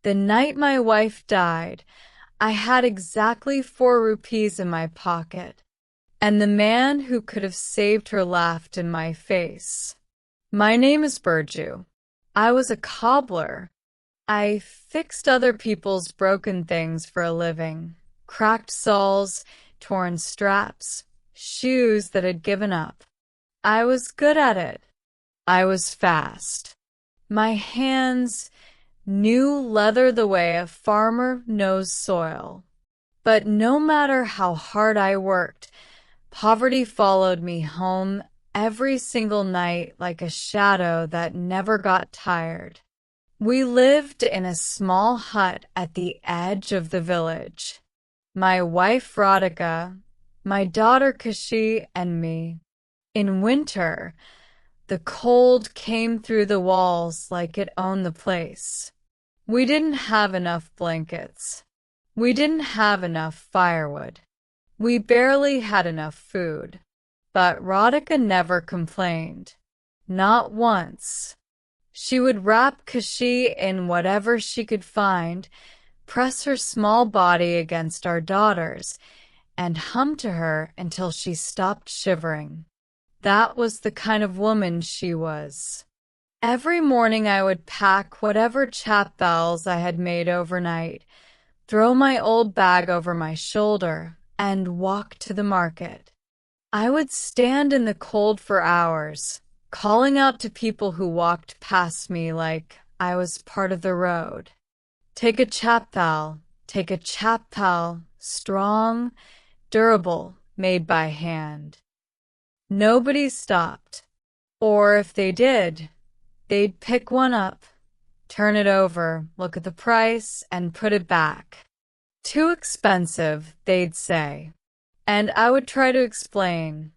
The night my wife died, I had exactly 4 rupees in my pocket, and the man who could have saved her laughed in my face. My name is Birju. I was a cobbler. I fixed other people's broken things for a living. Cracked soles, torn straps, shoes that had given up. I was good at it. I was fast. My hands knew leather the way a farmer knows soil. But no matter how hard I worked, poverty followed me home every single night like a shadow that never got tired. We lived in a small hut at the edge of the village. My wife Radhika, my daughter Khushi, and me. In winter, the cold came through the walls like it owned the place. We didn't have enough blankets. We didn't have enough firewood. We barely had enough food. But Radhika never complained. Not once. She would wrap Khushi in whatever she could find, press her small body against our daughter's, and hum to her until she stopped shivering. That was the kind of woman she was. Every morning I would pack whatever chapels I had made overnight, throw my old bag over my shoulder, and walk to the market. I would stand in the cold for hours, calling out to people who walked past me like I was part of the road. Take a chapel, strong, durable, made by hand. Nobody stopped. Or if they did, they'd pick one up, turn it over, look at the price, and put it back. Too expensive, they'd say. And I would try to explain.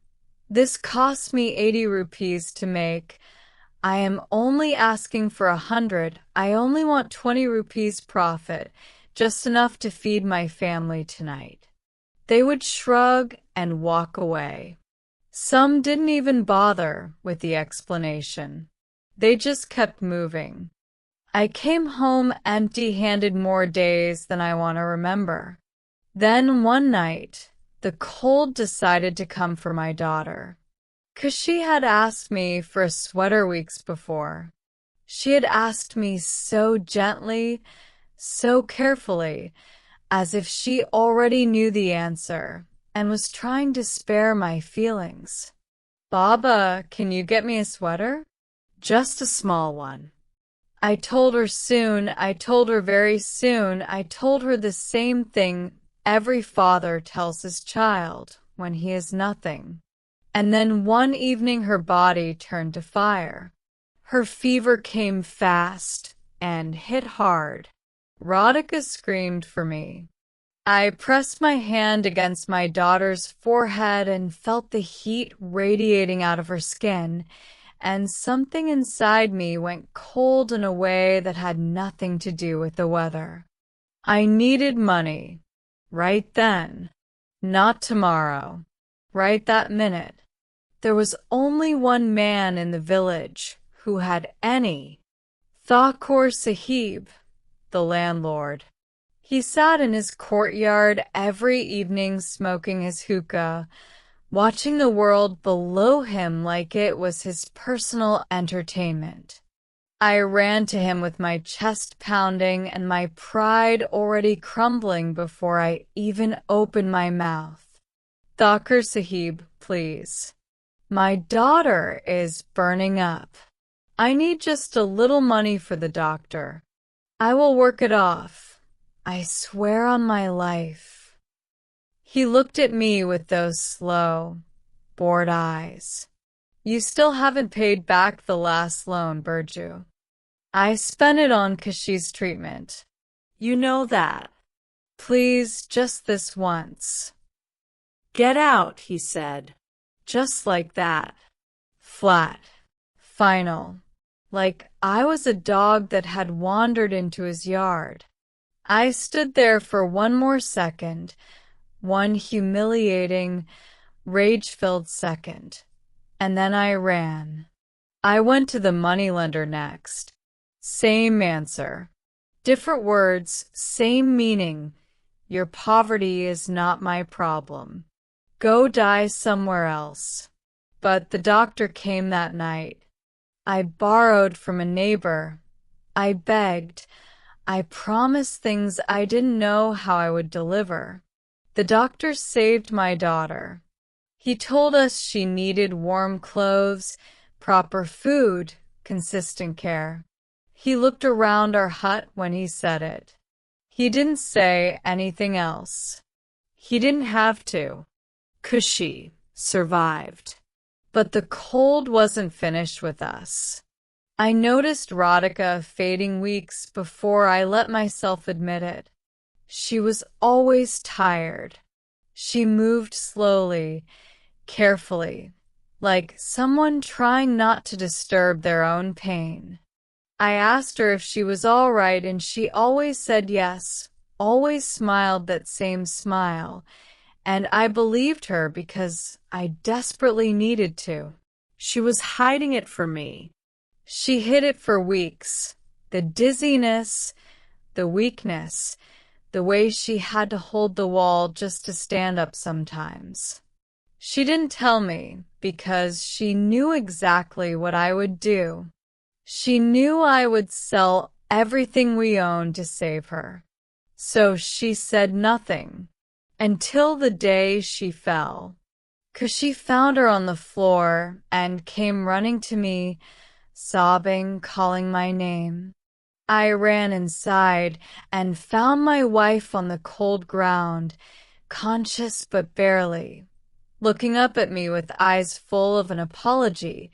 This cost me 80 rupees to make. I am only asking for 100. I only want 20 rupees profit, just enough to feed my family tonight. They would shrug and walk away. Some didn't even bother with the explanation. They just kept moving. I came home empty-handed more days than I want to remember. Then one night, the cold decided to come for my daughter. Khushi had asked me for a sweater weeks before. She had asked me so gently, so carefully, as if she already knew the answer and was trying to spare my feelings. "Baba, can you get me a sweater?" "Just a small one." I told her soon, I told her very soon, I told her the same thing every father tells his child when he is nothing. And then one evening her body turned to fire. Her fever came fast and hit hard. Radhika screamed for me. I pressed my hand against my daughter's forehead and felt the heat radiating out of her skin, and something inside me went cold in a way that had nothing to do with the weather. I needed money. Right then. Not tomorrow. Right that minute. There was only one man in the village who had any. Thakur Sahib, the landlord. He sat in his courtyard every evening smoking his hookah, watching the world below him like it was his personal entertainment. I ran to him with my chest pounding and my pride already crumbling before I even opened my mouth. "Thakur Sahib, please. My daughter is burning up. I need just a little money for the doctor. I will work it off. I swear on my life." He looked at me with those slow, bored eyes. "You still haven't paid back the last loan, Birju. I spent it on Khushi's treatment. You know that. Please, just this once." "Get out," he said. Just like that. Flat. Final. Like I was a dog that had wandered into his yard. I stood there for one more second, one humiliating, rage-filled second, and then I ran. I went to the moneylender next. Same answer. Different words, same meaning. Your poverty is not my problem. Go die somewhere else. But the doctor came that night. I borrowed from a neighbor. I begged. I promised things I didn't know how I would deliver. The doctor saved my daughter. He told us she needed warm clothes, proper food, consistent care. He looked around our hut when he said it. He didn't say anything else. He didn't have to. Khushi survived. But the cold wasn't finished with us. I noticed Radhika fading weeks before I let myself admit it. She was always tired. She moved slowly, carefully, like someone trying not to disturb their own pain. I asked her if she was all right, and she always said yes, always smiled that same smile, and I believed her because I desperately needed to. She was hiding it from me. She hid it for weeks. The dizziness, the weakness, the way she had to hold the wall just to stand up sometimes. She didn't tell me because she knew exactly what I would do. She knew I would sell everything we owned to save her. So she said nothing until the day she fell. 'Cause she found her on the floor and came running to me, sobbing, calling my name. I ran inside and found my wife on the cold ground, conscious but barely, looking up at me with eyes full of an apology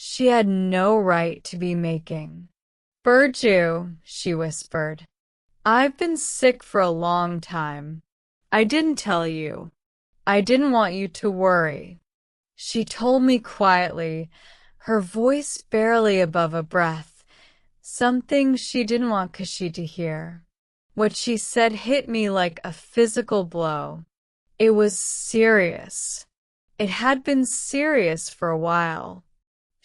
she had no right to be making. "Birju," she whispered, "I've been sick for a long time. I didn't tell you. I didn't want you to worry." She told me quietly, her voice barely above a breath, something she didn't want Khushi to hear. What she said hit me like a physical blow. It was serious. It had been serious for a while.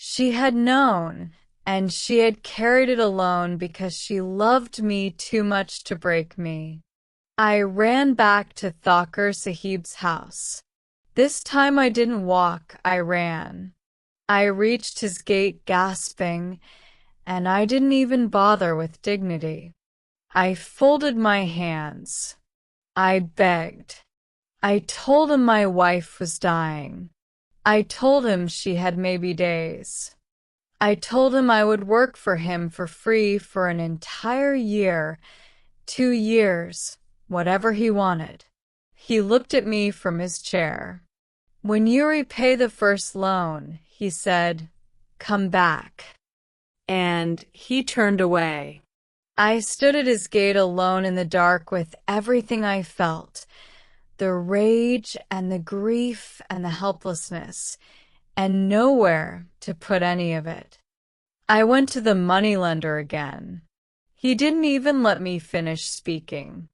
She had known, and she had carried it alone because she loved me too much to break me. I ran back to Thakur Sahib's house. This time I didn't walk, I ran. I reached his gate gasping, and I didn't even bother with dignity. I folded my hands. I begged. I told him my wife was dying. I told him she had maybe days. I told him I would work for him for free for an entire year, 2 years, whatever he wanted. He looked at me from his chair. "When you repay the first loan," he said, "come back." And he turned away. I stood at his gate alone in the dark with everything I felt, the rage and the grief and the helplessness, and nowhere to put any of it. I went to the moneylender again. He didn't even let me finish speaking.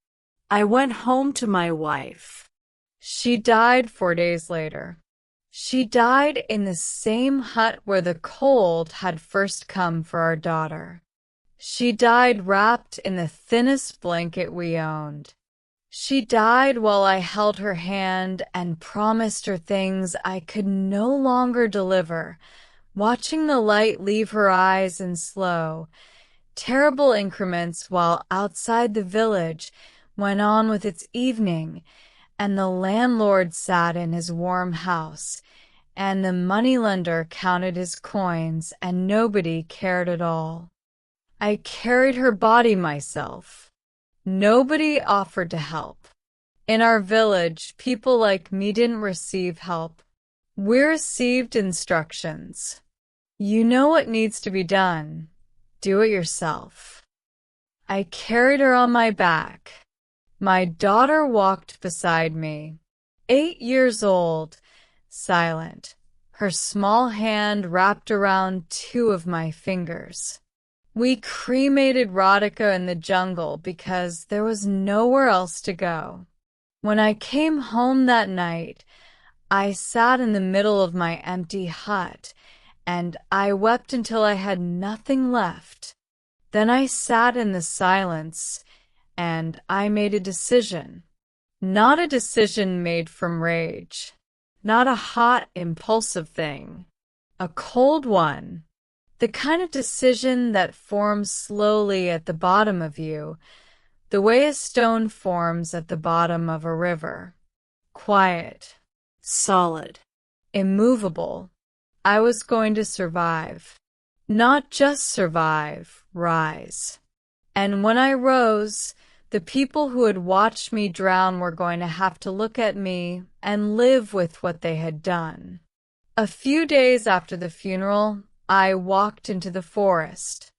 I went home to my wife. She died 4 days later. She died in the same hut where the cold had first come for our daughter. She died wrapped in the thinnest blanket we owned. She died while I held her hand and promised her things I could no longer deliver, watching the light leave her eyes in slow, terrible increments while outside the village went on with its evening, and the landlord sat in his warm house, and the moneylender counted his coins, and nobody cared at all. I carried her body myself. Nobody offered to help. In our village, people like me didn't receive help. We received instructions. You know what needs to be done. Do it yourself. I carried her on my back. My daughter walked beside me, 8 years old, silent, her small hand wrapped around 2 of my fingers. We cremated Radhika in the jungle because there was nowhere else to go. When I came home that night, I sat in the middle of my empty hut, and I wept until I had nothing left. Then I sat in the silence and I made a decision. Not a decision made from rage. Not a hot, impulsive thing. A cold one. The kind of decision that forms slowly at the bottom of you, the way a stone forms at the bottom of a river. Quiet. Solid. Immovable. I was going to survive. Not just survive, rise. And when I rose, the people who had watched me drown were going to have to look at me and live with what they had done. A few days after the funeral, I walked into the forest.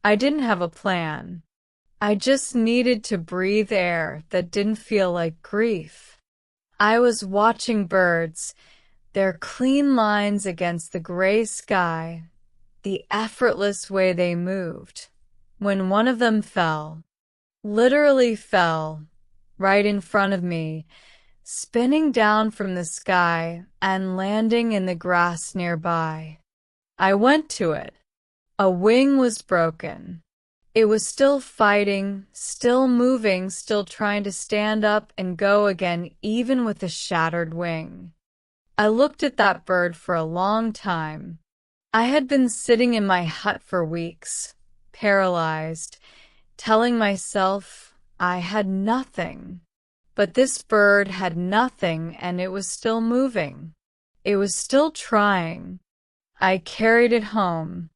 I didn't have a plan. I just needed to breathe air that didn't feel like grief. I was watching birds, their clean lines against the gray sky, the effortless way they moved, when one of them fell. Literally fell, right in front of me, spinning down from the sky and landing in the grass nearby. I went to it. A wing was broken. It was still fighting, still moving, still trying to stand up and go again, even with a shattered wing. I looked at that bird for a long time. I had been sitting in my hut for weeks, paralyzed, telling myself I had nothing. But this bird had nothing, and it was still moving. It was still trying. I carried it home.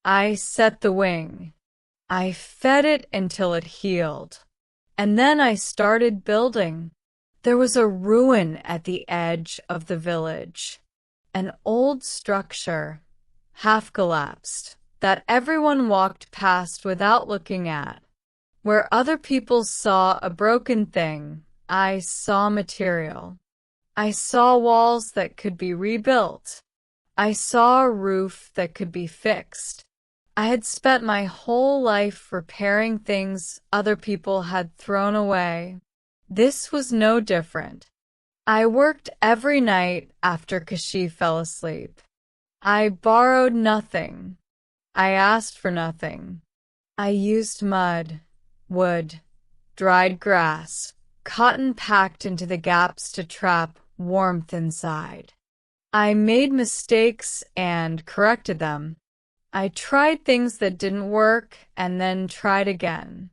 I set the wing. I fed it until it healed. And then I started building. There was a ruin at the edge of the village. An old structure, half collapsed, that everyone walked past without looking at. Where other people saw a broken thing, I saw material. I saw walls that could be rebuilt. I saw a roof that could be fixed. I had spent my whole life repairing things other people had thrown away. This was no different. I worked every night after Khushi fell asleep. I borrowed nothing. I asked for nothing. I used mud, wood, dried grass, cotton packed into the gaps to trap warmth inside. I made mistakes and corrected them. I tried things that didn't work and then tried again.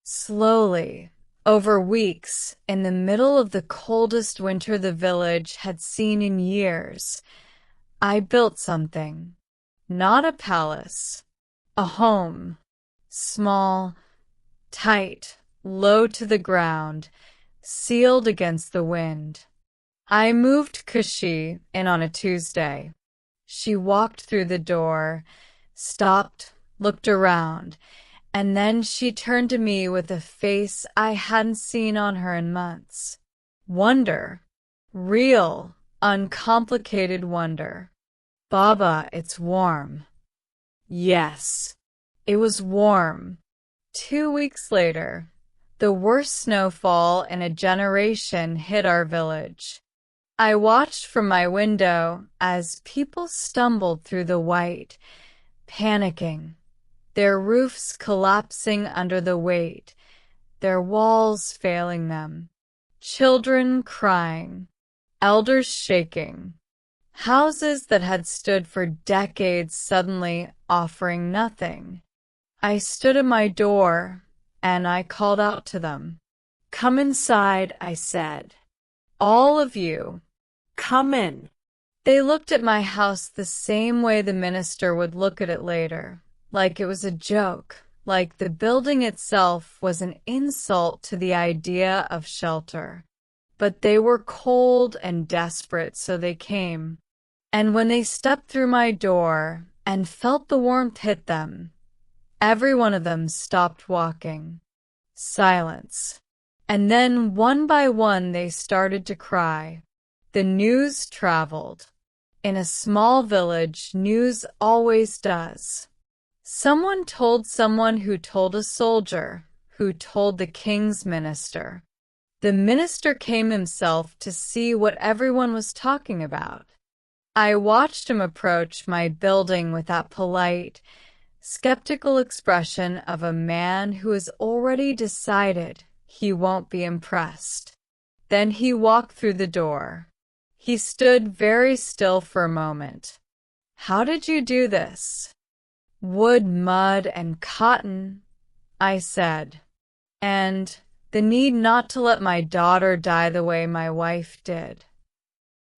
Slowly, over weeks, in the middle of the coldest winter the village had seen in years, I built something. Not a palace. A home. Small, tight, low to the ground, sealed against the wind. I moved Khushi in on a Tuesday. She walked through the door, stopped, looked around, and then she turned to me with a face I hadn't seen on her in months. Wonder. Real, uncomplicated wonder. Baba, it's warm. Yes, it was warm. 2 weeks later, the worst snowfall in a generation hit our village. I watched from my window as people stumbled through the white, panicking, their roofs collapsing under the weight, their walls failing them, children crying, elders shaking, houses that had stood for decades suddenly offering nothing. I stood at my door, and I called out to them. "Come inside," I said. "All of you, come in." They looked at my house the same way the minister would look at it later, like it was a joke, like the building itself was an insult to the idea of shelter. But they were cold and desperate, so they came. And when they stepped through my door and felt the warmth hit them, every one of them stopped walking. Silence. And then, one by one, they started to cry. The news traveled. In a small village, news always does. Someone told someone who told a soldier, who told the king's minister. The minister came himself to see what everyone was talking about. I watched him approach my building with that polite, skeptical expression of a man who has already decided he won't be impressed. Then he walked through the door. He stood very still for a moment. "How did you do this?" "Wood, mud, and cotton," I said. "And the need not to let my daughter die the way my wife did."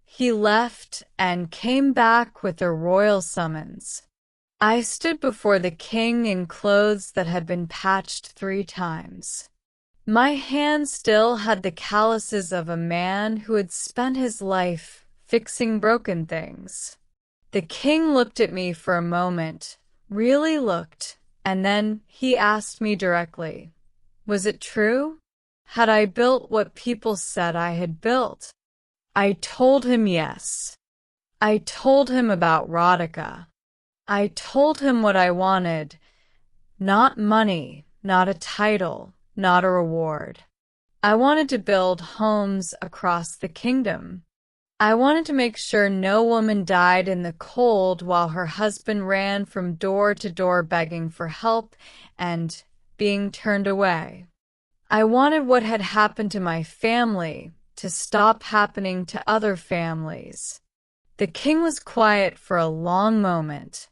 He left and came back with a royal summons. I stood before the king in clothes that had been patched 3 times. My hand still had the calluses of a man who had spent his life fixing broken things. The king looked at me for a moment, really looked, and then he asked me directly, was it true? Had I built what people said I had built? I told him yes. I told him about Radhika. I told him what I wanted. Not money, not a title, not a reward. I wanted to build homes across the kingdom. I wanted to make sure no woman died in the cold while her husband ran from door to door begging for help and being turned away. I wanted what had happened to my family to stop happening to other families. The king was quiet for a long moment.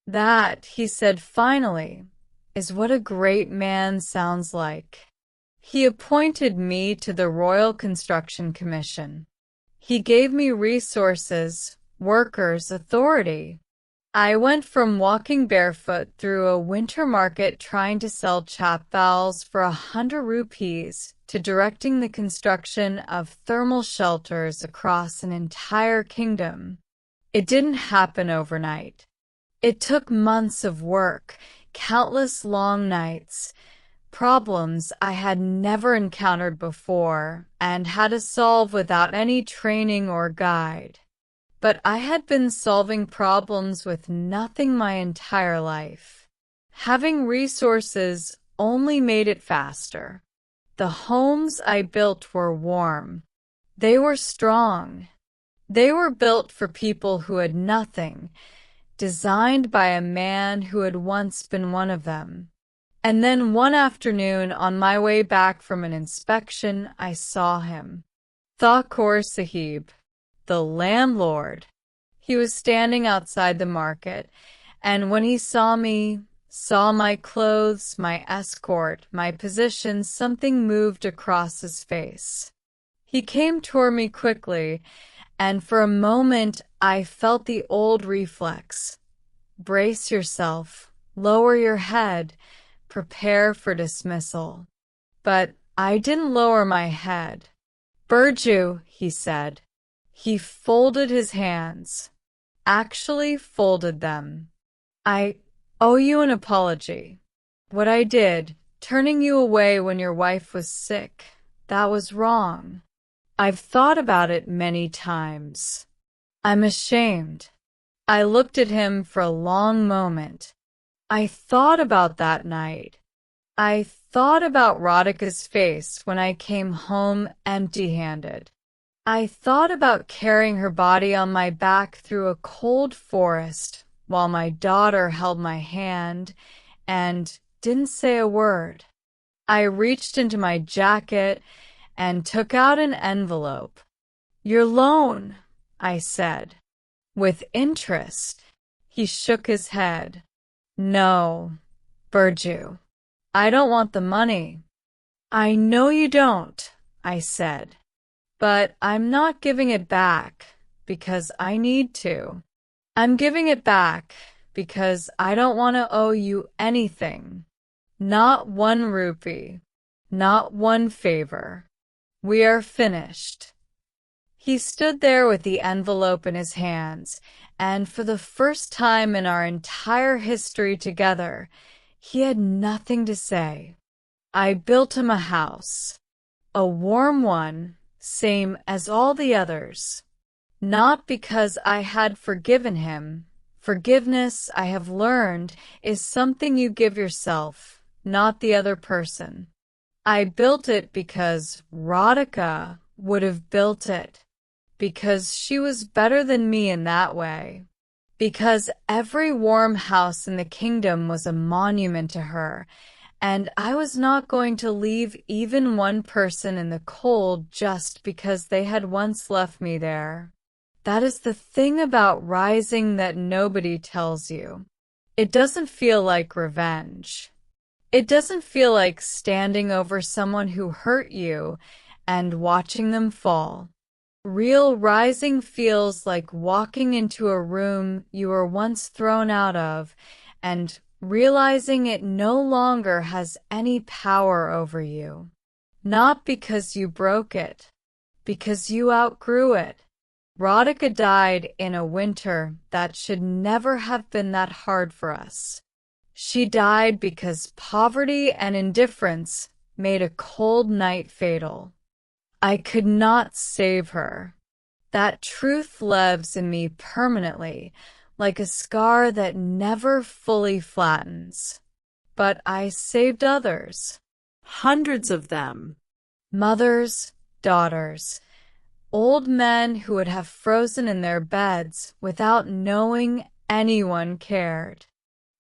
"That," he said finally, "is what a great man sounds like." He appointed me to the Royal Construction Commission. He gave me resources, workers, authority. I went from walking barefoot through a winter market trying to sell chap bowls for 100 rupees to directing the construction of thermal shelters across an entire kingdom. It didn't happen overnight. It took months of work, countless long nights, problems I had never encountered before and had to solve without any training or guide. But I had been solving problems with nothing my entire life. Having resources only made it faster. The homes I built were warm. They were strong. They were built for people who had nothing, designed by a man who had once been one of them. And then one afternoon, on my way back from an inspection, I saw him. Thakur Sahib, the landlord. He was standing outside the market, and when he saw me, saw my clothes, my escort, my position, something moved across his face. He came toward me quickly, and for a moment I felt the old reflex. Brace yourself, lower your head, prepare for dismissal. But I didn't lower my head. "Birju," he said. He folded his hands. Actually folded them. "I owe you an apology. What I did, turning you away when your wife was sick, that was wrong. I've thought about it many times. I'm ashamed." I looked at him for a long moment. I thought about that night. I thought about Radhika's face when I came home empty-handed. I thought about carrying her body on my back through a cold forest while my daughter held my hand and didn't say a word. I reached into my jacket and took out an envelope. "Your loan," I said. "With interest." He shook his head. "No, Birju, I don't want the money." "I know you don't," I said. "But I'm not giving it back because I need to. I'm giving it back because I don't want to owe you anything. Not 1 rupee. Not one favor. We are finished." He stood there with the envelope in his hands, and for the first time in our entire history together, he had nothing to say. I built him a house. A warm one, same as all the others. Not because I had forgiven him. Forgiveness, I have learned, is something you give yourself, not the other person. I built it because Radhika would have built it. Because she was better than me in that way. because every warm house in the kingdom was a monument to her, and I was not going to leave even one person in the cold just because they had once left me there. That is the thing about rising that nobody tells you. It doesn't feel like revenge. It doesn't feel like standing over someone who hurt you and watching them fall. Real rising feels like walking into a room you were once thrown out of and realizing it no longer has any power over you. Not because you broke it, because you outgrew it. Radhika died in a winter that should never have been that hard for us. She died because poverty and indifference made a cold night fatal. I could not save her. That truth lives in me permanently, like a scar that never fully flattens. But I saved others. Hundreds of them. Mothers, daughters, old men who would have frozen in their beds without knowing anyone cared.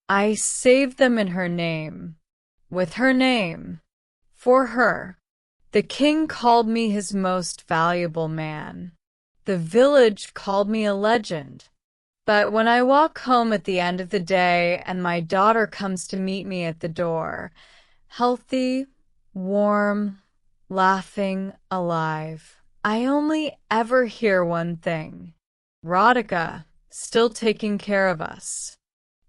I saved them in her name, with her name, for her. The king called me his most valuable man. The village called me a legend. But when I walk home at the end of the day and my daughter comes to meet me at the door, healthy, warm, laughing, alive, I only ever hear one thing. Radhika, still taking care of us.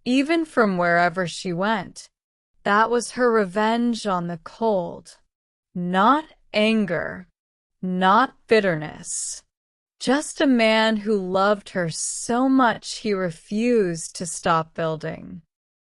Even from wherever she went. That was her revenge on the cold. Not anger, not bitterness. Just a man who loved her so much he refused to stop building.